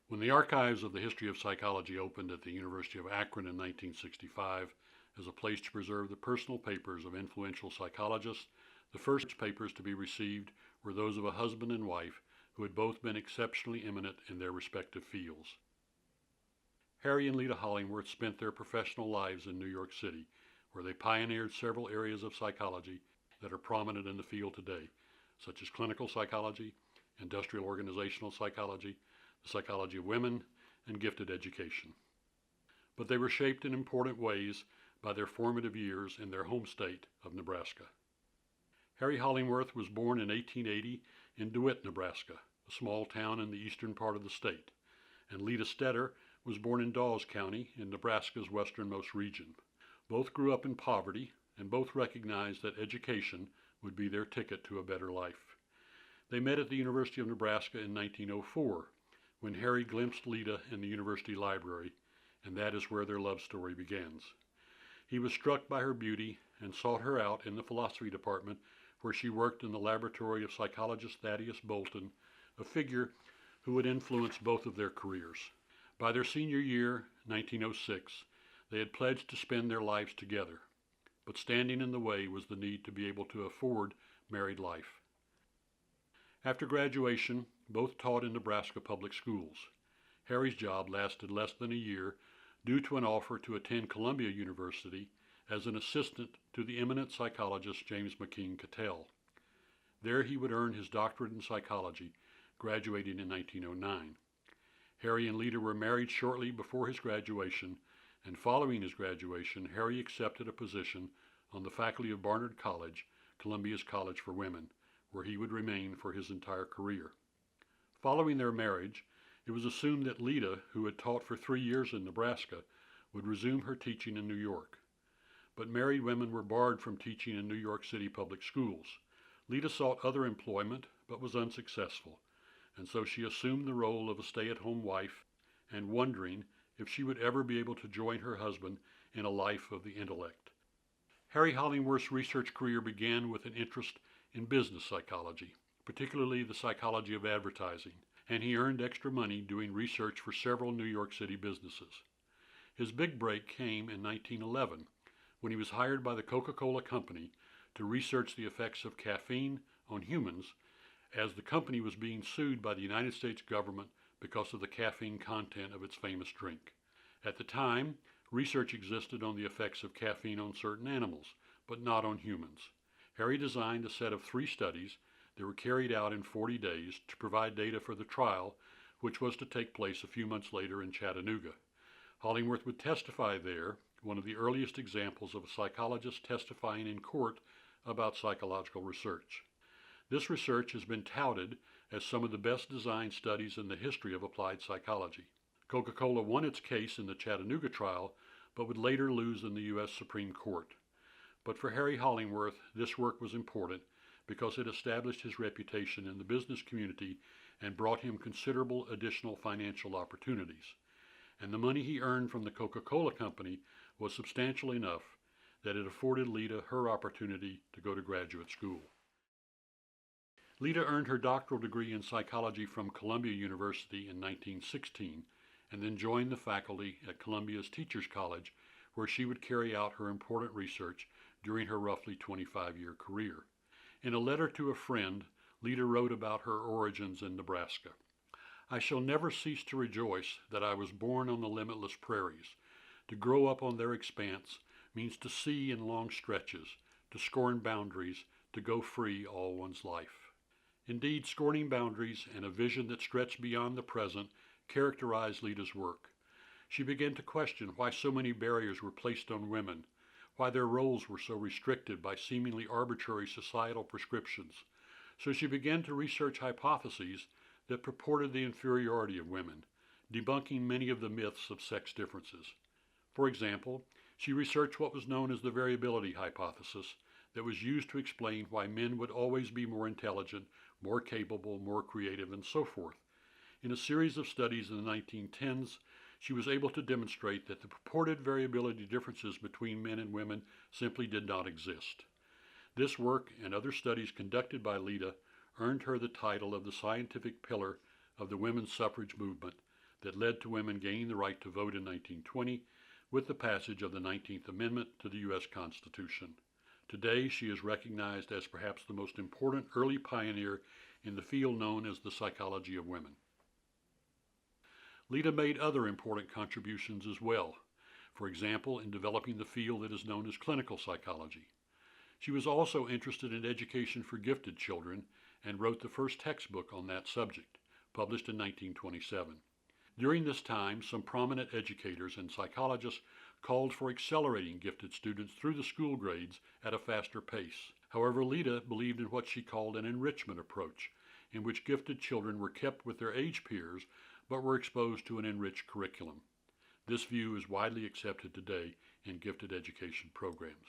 When the archives of the history of psychology opened at the University of Akron in 1965 as a place to preserve the personal papers of influential psychologists, the first papers to be received were those of a husband and wife who had both been exceptionally eminent in their respective fields. Harry and Leta Hollingworth spent their professional lives in New York City, where they pioneered several areas of psychology that are prominent in the field today, such as clinical psychology, industrial organizational psychology, the psychology of women, and gifted education. But they were shaped in important ways by their formative years in their home state of Nebraska. Harry Hollingworth was born in 1880 in DeWitt, Nebraska, a small town in the eastern part of the state, and Leta Stetter was born in Dawes County in Nebraska's westernmost region. Both grew up in poverty, and both recognized that education would be their ticket to a better life. They met at the University of Nebraska in 1904, when Harry glimpsed Leta in the university library, and that is where their love story begins. He was struck by her beauty and sought her out in the philosophy department, where she worked in the laboratory of psychologist Thaddeus Bolton, a figure who would influence both of their careers. By their senior year, 1906, they had pledged to spend their lives together, but standing in the way was the need to be able to afford married life. After graduation, both taught in Nebraska public schools. Harry's job lasted less than a year due to an offer to attend Columbia University as an assistant to the eminent psychologist James McKean Cattell. There he would earn his doctorate in psychology, graduating in 1909. Harry and Leta were married shortly before his graduation, and following his graduation, Harry accepted a position on the faculty of Barnard College, Columbia's college for women, where he would remain for his entire career. Following their marriage, it was assumed that Leta, who had taught for 3 years in Nebraska, would resume her teaching in New York. But married women were barred from teaching in New York City public schools. Leta sought other employment, but was unsuccessful, and so she assumed the role of a stay-at-home wife, and wondering if she would ever be able to join her husband in a life of the intellect. Harry Hollingworth's research career began with an interest in business psychology, particularly the psychology of advertising, and he earned extra money doing research for several New York City businesses. His big break came in 1911, when he was hired by the Coca-Cola company to research the effects of caffeine on humans, as the company was being sued by the United States government because of the caffeine content of its famous drink. At the time, research existed on the effects of caffeine on certain animals, but not on humans. Harry designed a set of 3 studies that were carried out in 40 days to provide data for the trial, which was to take place a few months later in Chattanooga. Hollingworth would testify there, one of the earliest examples of a psychologist testifying in court about psychological research. This research has been touted as some of the best designed studies in the history of applied psychology. Coca-Cola won its case in the Chattanooga trial, but would later lose in the U.S. Supreme Court. But for Harry Hollingworth, this work was important because it established his reputation in the business community and brought him considerable additional financial opportunities. And the money he earned from the Coca-Cola company was substantial enough that it afforded Leta her opportunity to go to graduate school. Leta earned her doctoral degree in psychology from Columbia University in 1916, and then joined the faculty at Columbia's Teachers College, where she would carry out her important research during her roughly 25-year career. In a letter to a friend, Leta wrote about her origins in Nebraska. "I shall never cease to rejoice that I was born on the limitless prairies. To grow up on their expanse means to see in long stretches, to scorn boundaries, to go free all one's life." Indeed, scorning boundaries and a vision that stretched beyond the present characterized Leta's work. She began to question why so many barriers were placed on women, why their roles were so restricted by seemingly arbitrary societal prescriptions. So she began to research hypotheses that purported the inferiority of women, debunking many of the myths of sex differences. For example, she researched what was known as the variability hypothesis that was used to explain why men would always be more intelligent, more capable, more creative, and so forth. In a series of studies in the 1910s, she was able to demonstrate that the purported variability differences between men and women simply did not exist. This work and other studies conducted by Leta earned her the title of the scientific pillar of the women's suffrage movement, that led to women gaining the right to vote in 1920 with the passage of the 19th Amendment to the U.S. Constitution. Today, she is recognized as perhaps the most important early pioneer in the field known as the psychology of women. Leta made other important contributions as well, for example, in developing the field that is known as clinical psychology. She was also interested in education for gifted children and wrote the first textbook on that subject, published in 1927. During this time, some prominent educators and psychologists called for accelerating gifted students through the school grades at a faster pace. However, Leta believed in what she called an enrichment approach, in which gifted children were kept with their age peers but were exposed to an enriched curriculum. This view is widely accepted today in gifted education programs.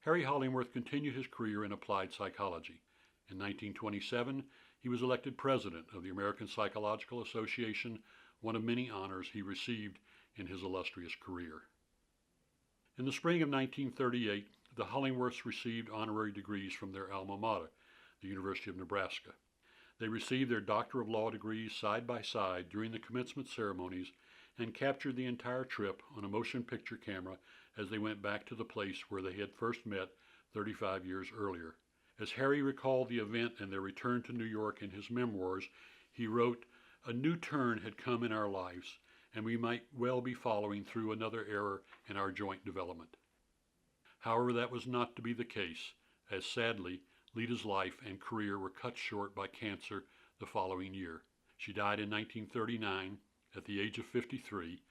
Harry Hollingworth continued his career in applied psychology. In 1927, he was elected president of the American Psychological Association, one of many honors he received in his illustrious career. In the spring of 1938, the Hollingworths received honorary degrees from their alma mater, the University of Nebraska. They received their Doctor of Law degrees side by side during the commencement ceremonies and captured the entire trip on a motion picture camera as they went back to the place where they had first met 35 years earlier. As Harry recalled the event and their return to New York in his memoirs, he wrote, "A new turn had come in our lives, and we might well be following through another era in our joint development." However, that was not to be the case, as sadly, Leta's life and career were cut short by cancer the following year. She died in 1939 at the age of 53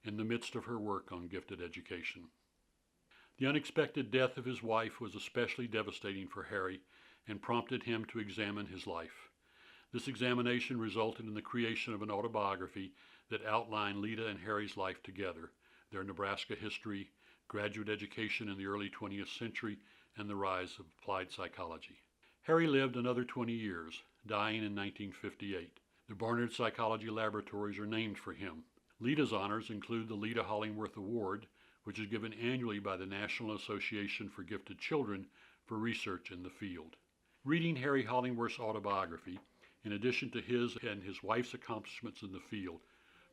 in the midst of her work on gifted education. The unexpected death of his wife was especially devastating for Harry and prompted him to examine his life. This examination resulted in the creation of an autobiography that outlined Leta and Harry's life together, their Nebraska history, graduate education in the early 20th century, and the rise of applied psychology. Harry lived another 20 years, dying in 1958. The Barnard Psychology Laboratories are named for him. Leta's honors include the Leta Hollingworth Award, which is given annually by the National Association for Gifted Children for research in the field. Reading Harry Hollingworth's autobiography, in addition to his and his wife's accomplishments in the field,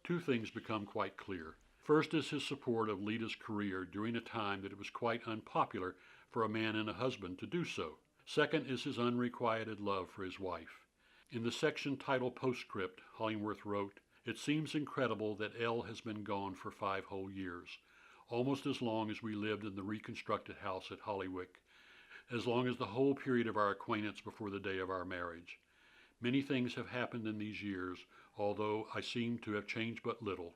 two things become quite clear. First is his support of Leta's career during a time that it was quite unpopular for a man and a husband to do so. Second is his unrequited love for his wife. In the section titled Postscript, Hollingworth wrote, "It seems incredible that Elle has been gone for 5 whole years, almost as long as we lived in the reconstructed house at Hollingworth, as long as the whole period of our acquaintance before the day of our marriage. Many things have happened in these years, although I seem to have changed but little.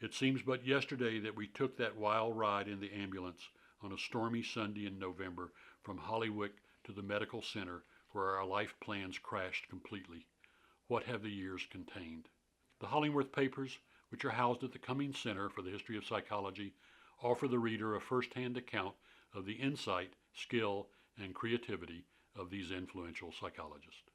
It seems but yesterday that we took that wild ride in the ambulance on a stormy Sunday in November from Hollingworth to the medical center where our life plans crashed completely. What have the years contained?" The Hollingworth papers, which are housed at the Cummings Center for the History of Psychology, offer the reader a first-hand account of the insight, skill, and creativity of these influential psychologists.